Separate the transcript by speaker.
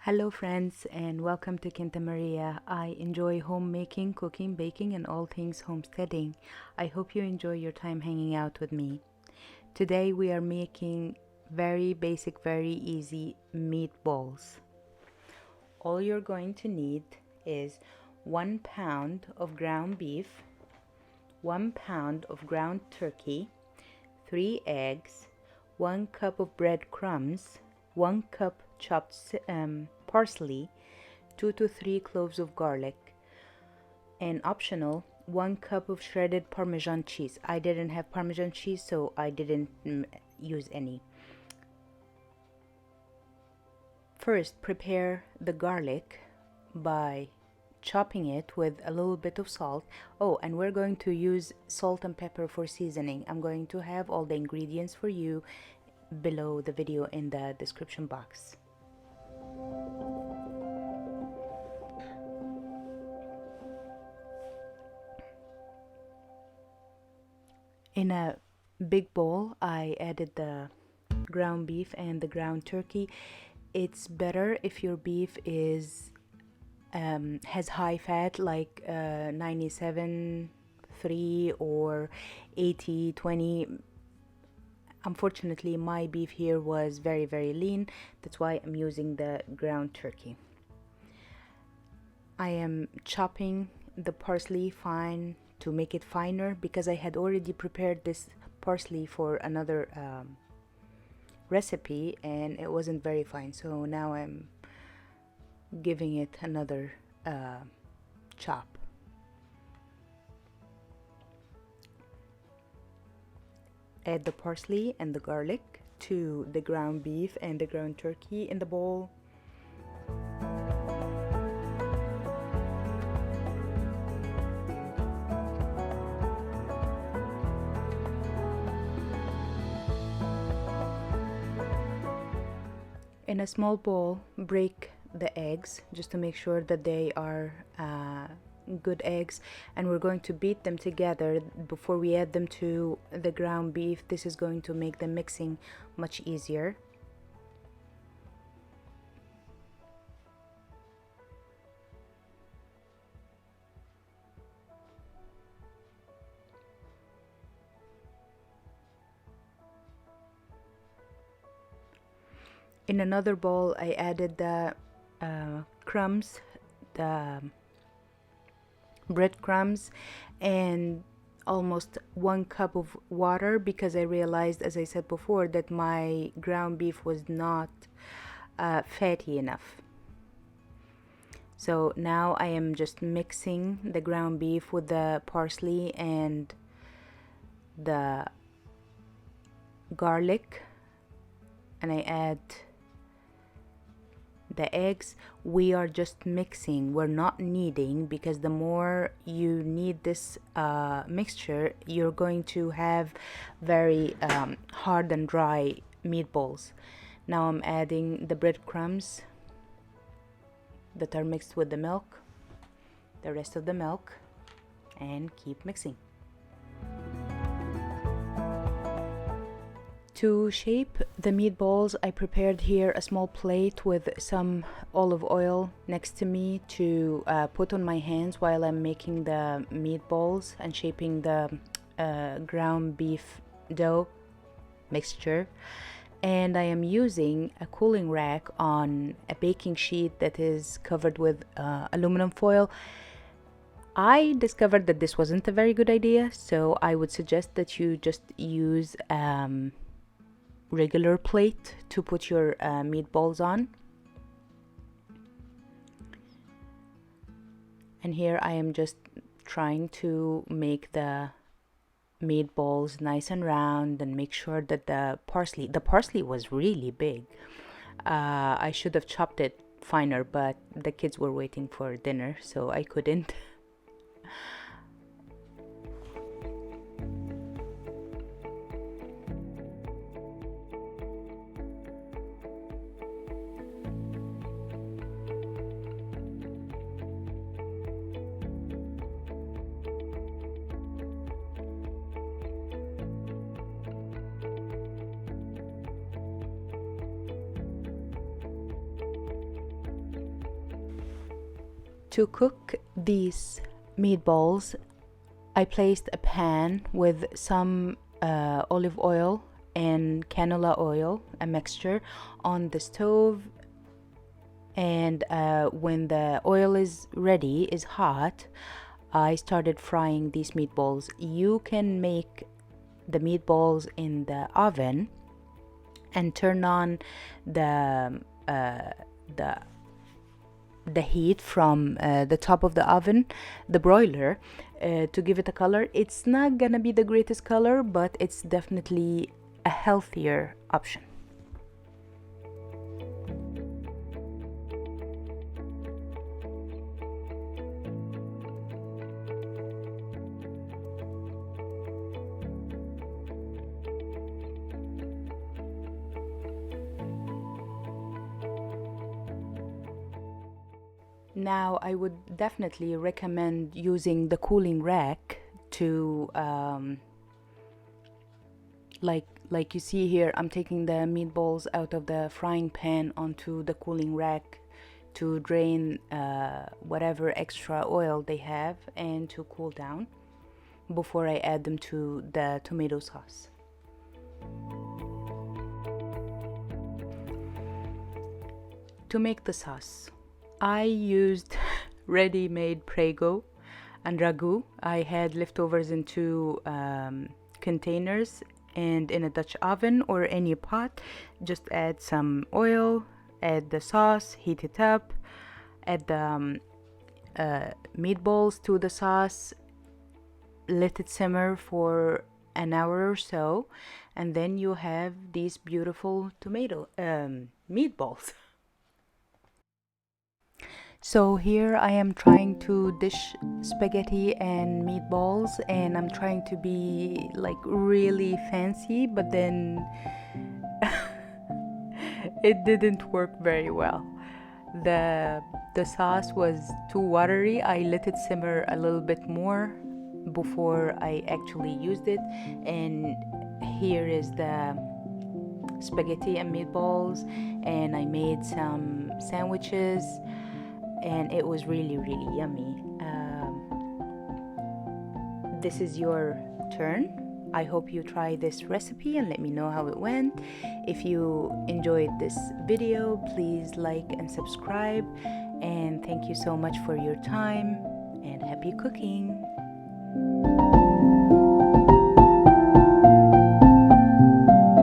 Speaker 1: Hello friends and welcome to Quinta Maria. I enjoy homemaking, cooking, baking and all things homesteading. I hope you enjoy your time hanging out with me. Today we are making very basic, very easy meatballs. All you're going to need is 1 pound of ground beef, 1 pound of ground turkey, 3 eggs, 1 cup of breadcrumbs, 1 cup chopped parsley, 2 to 3 cloves of garlic, and optional 1 cup of shredded parmesan cheese. I didn't have parmesan cheese, so I didn't use any. First, prepare the garlic by chopping it with a little bit of salt. Oh, and we're going to use salt and pepper for seasoning. I'm going to have all the ingredients for you below the video in the description box. In a big bowl, I added the ground beef and the ground turkey. It's better if your beef is has high fat, like 97.3 or 80.20. Unfortunately, my beef here was very lean. That's why I'm using the ground turkey. I am chopping the parsley fine to make it finer because I had already prepared this parsley for another recipe and it wasn't very fine, so now I'm giving it another chop. Add the parsley and the garlic to the ground beef and the ground turkey in the bowl. In a small bowl, break the eggs just to make sure that they are good eggs, and we're going to beat them together before we add them to the ground beef. This is going to make the mixing much easier. In another bowl, I added the crumbs, the breadcrumbs, and almost 1 cup of water because I realized, as I said before, that my ground beef was not fatty enough. So now I am just mixing the ground beef with the parsley and the garlic, and I add the eggs. We are just mixing, we're not kneading, because the more you knead this mixture, you're going to have very hard and dry meatballs. Now I'm adding the breadcrumbs that are mixed with the milk, the rest of the milk, and keep mixing. To shape the meatballs, I prepared here a small plate with some olive oil next to me to put on my hands while I'm making the meatballs and shaping the ground beef dough mixture. And I am using a cooling rack on a baking sheet that is covered with aluminum foil. I discovered that this wasn't a very good idea, so I would suggest that you just use regular plate to put your meatballs on. And here I am just trying to make the meatballs nice and round and make sure that the parsley was really big. I should have chopped it finer, but the kids were waiting for dinner, so I couldn't. To cook these meatballs, I placed a pan with some olive oil and canola oil, a mixture, on the stove. And when the oil is ready, is hot, I started frying these meatballs. You can make the meatballs in the oven and turn on the heat from the top of the oven, the broiler, to give it a color. It's not gonna be the greatest color, but it's definitely a healthier option. Now, I would definitely recommend using the cooling rack to like you see here, I'm taking the meatballs out of the frying pan onto the cooling rack to drain whatever extra oil they have and to cool down before I add them to the tomato sauce. To make the sauce, I used ready-made Prego and ragu. I had leftovers in two containers, and in a Dutch oven or any pot, just add some oil, add the sauce, heat it up, add the meatballs to the sauce, let it simmer for an hour or so, and then you have these beautiful tomato meatballs. So here I am trying to dish spaghetti and meatballs, and I'm trying to be like really fancy, but then it didn't work very well. The sauce was too watery. I let it simmer a little bit more before I actually used it, and here is the spaghetti and meatballs, and I made some sandwiches, and it was really yummy. This is your turn. I hope you try this recipe and let me know how it went. If you enjoyed this video, please like and subscribe, and thank you so much for your time, and happy cooking.